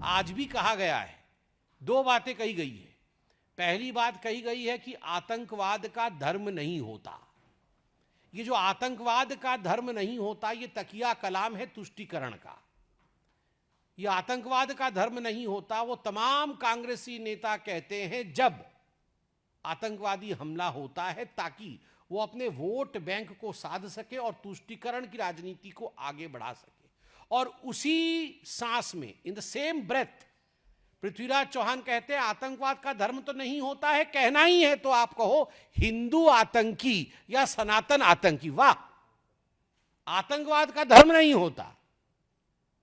आज भी कहा गया है, दो बातें कही गई है। पहली बात कही गई है कि आतंकवाद का धर्म नहीं होता। ये जो आतंकवाद का धर्म नहीं होता, ये तकिया कलाम है तुष्टीकरण का। ये आतंकवाद का धर्म नहीं होता, वो तमाम कांग्रेसी नेता कहते हैं जब आतंकवादी हमला होता है ताकि वो अपने वोट बैंक को साध सके और तुष्टीकरण की राजनीति को आगे बढ़ा सके। और उसी सांस में, in the same breath, Prithviraj Chauhan कहते हैं आतंकवाद का धर्म तो नहीं होता है, कहना ही है तो आप कहो हिंदू आतंकी या सनातन आतंकी। वाह, आतंकवाद का धर्म नहीं होता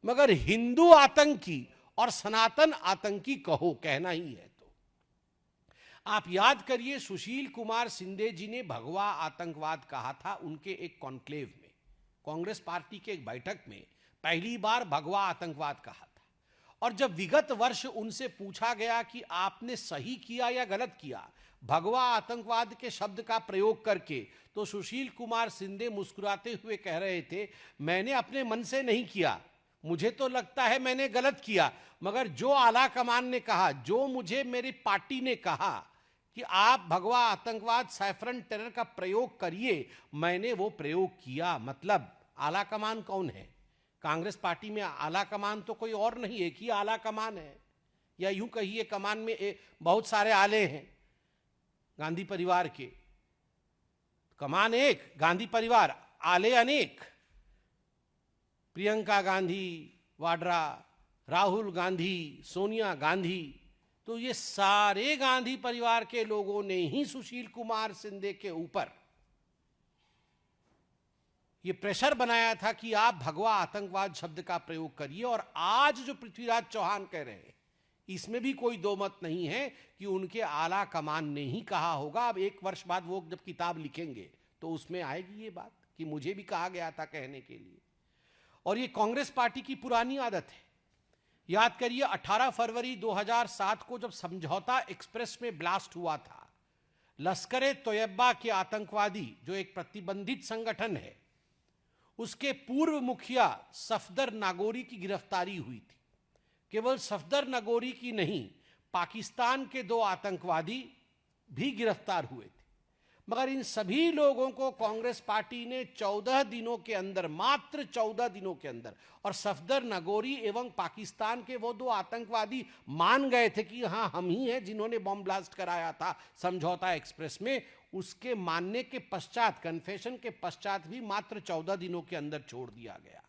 मगर हिंदू आतंकी और सनातन आतंकी कहो, कहना ही है तो। आप याद करिए, सुशील कुमार शिंदे जी ने भगवा आतंकवाद कहा था उनके एक कॉन्क्लेव में, कांग्रेस पार्टी के एक बैठक में पहली बार भगवा आतंकवाद कहा था। और जब विगत वर्ष उनसे पूछा गया कि आपने सही किया या गलत किया भगवा आतंकवाद के शब्द का प्रयोग करके, तो सुशील कुमार शिंदे मुस्कुराते हुए कह रहे थे, मैंने अपने मन से नहीं किया, मुझे तो लगता है मैंने गलत किया, मगर जो आला कमान ने कहा, जो मुझे मेरी पार्टी ने कहा कि आप भगवा आतंकवाद सैफरन टेरर का प्रयोग करिए, मैंने वो प्रयोग किया। मतलब आला कमान कौन है? कांग्रेस पार्टी में आला कमान तो कोई और नहीं, एक ही आला कमान है, या यूं कहिए कमान में बहुत सारे आले हैं। गांधी परिवार के कमान एक, गांधी परिवार, आले अनेक। प्रियंका गांधी वाड्रा, राहुल गांधी, सोनिया गांधी, तो ये सारे गांधी परिवार के लोगों ने ही सुशील कुमार शिंदे के ऊपर ये प्रेशर बनाया था कि आप भगवा आतंकवाद शब्द का प्रयोग करिए। और आज जो पृथ्वीराज चौहान कह रहे हैं, इसमें भी कोई दो मत नहीं है कि उनके आला कमान ने ही कहा होगा। अब एक वर्ष बाद वो जब किताब लिखेंगे तो उसमें आएगी ये बात कि मुझे भी कहा गया था कहने के लिए। और ये कांग्रेस पार्टी की पुरानी आदत है। याद करिए 18 फरवरी 2007 को जब समझौता एक्सप्रेस में ब्लास्ट हुआ था, लश्कर-ए-तोयबा के आतंकवादी, जो एक प्रतिबंधित संगठन है, उसके पूर्व मुखिया सफदर नागोरी की गिरफ्तारी हुई थी। केवल सफदर नागोरी की नहीं, पाकिस्तान के 2 आतंकवादी भी गिरफ्तार हुए थे। मगर इन सभी लोगों को कांग्रेस पार्टी ने 14 दिनों के अंदर, मात्र 14 दिनों के अंदर, और सफदर नागोरी एवं पाकिस्तान के वो 2 आतंकवादी मान गए थे कि हाँ हम ही हैं जिन्होंने बॉम्ब ब्लास्ट कराया था समझौता एक्सप्रेस में, उसके मानने के पश्चात, कन्फेशन के पश्चात भी मात्र 14 दिनों के अंदर छोड़ दिया गया।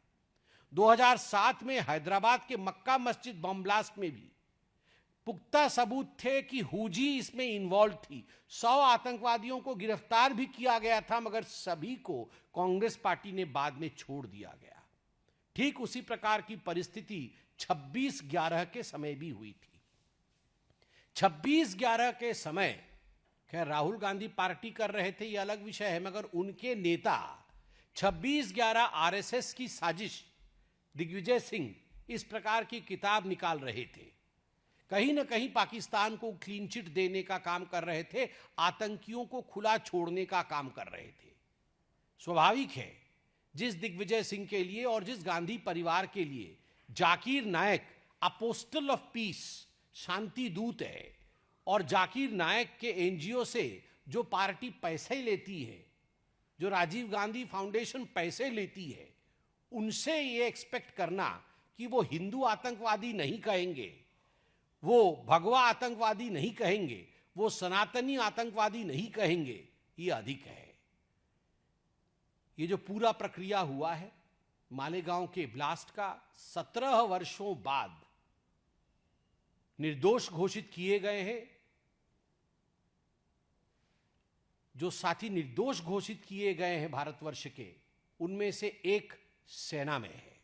2007 में हैदराबाद के मक्का मस्जिद बॉम्ब ब्लास्ट में भी पुख्ता सबूत थे कि हुजी इसमें इन्वॉल्व थी। 100 आतंकवादियों को गिरफ्तार भी किया गया था, मगर सभी को कांग्रेस पार्टी ने बाद में छोड़ दिया गया। ठीक उसी प्रकार की परिस्थिति 26/11 के समय भी हुई थी। 26/11 के समय, खैर राहुल गांधी पार्टी कर रहे थे ये अलग विषय है, मगर उनके नेता 26/11 आरएसएस की साजिश, दिग्विजय सिंह, इस प्रकार की किताब निकाल रहे थे। कहीं ना कहीं पाकिस्तान को क्लीन चिट देने का काम कर रहे थे, आतंकियों को खुला छोड़ने का काम कर रहे थे। स्वाभाविक है, जिस दिग्विजय सिंह के लिए और जिस गांधी परिवार के लिए जाकिर नायक अपोस्टल ऑफ पीस, शांति दूत है, और जाकिर नायक के एनजीओ से जो पार्टी पैसे लेती है, जो राजीव गांधी फाउंडेशन पैसे लेती है, उनसे ये एक्सपेक्ट करना कि वो हिंदू आतंकवादी नहीं कहेंगे, वो भगवा आतंकवादी नहीं कहेंगे, वो सनातनी आतंकवादी नहीं कहेंगे, ये अधिक है। ये जो पूरा प्रक्रिया हुआ है मालेगांव के ब्लास्ट का, 17 वर्षों बाद निर्दोष घोषित किए गए हैं। जो साथी निर्दोष घोषित किए गए हैं भारतवर्ष के, उनमें से एक सेना में है,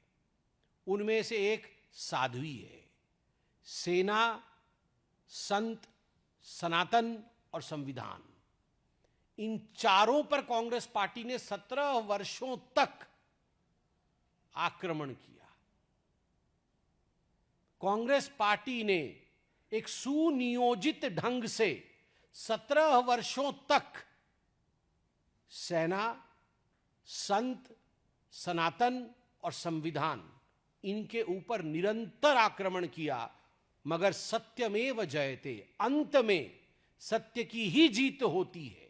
उनमें से एक साध्वी है। सेना, संत, सनातन और संविधान, इन चारों पर कांग्रेस पार्टी ने 17 वर्षों तक आक्रमण किया। कांग्रेस पार्टी ने एक सुनियोजित ढंग से 17 वर्षों तक सेना, संत, सनातन और संविधान, इनके ऊपर निरंतर आक्रमण किया, मगर सत्यमेव जयते, अंत में सत्य की ही जीत होती है।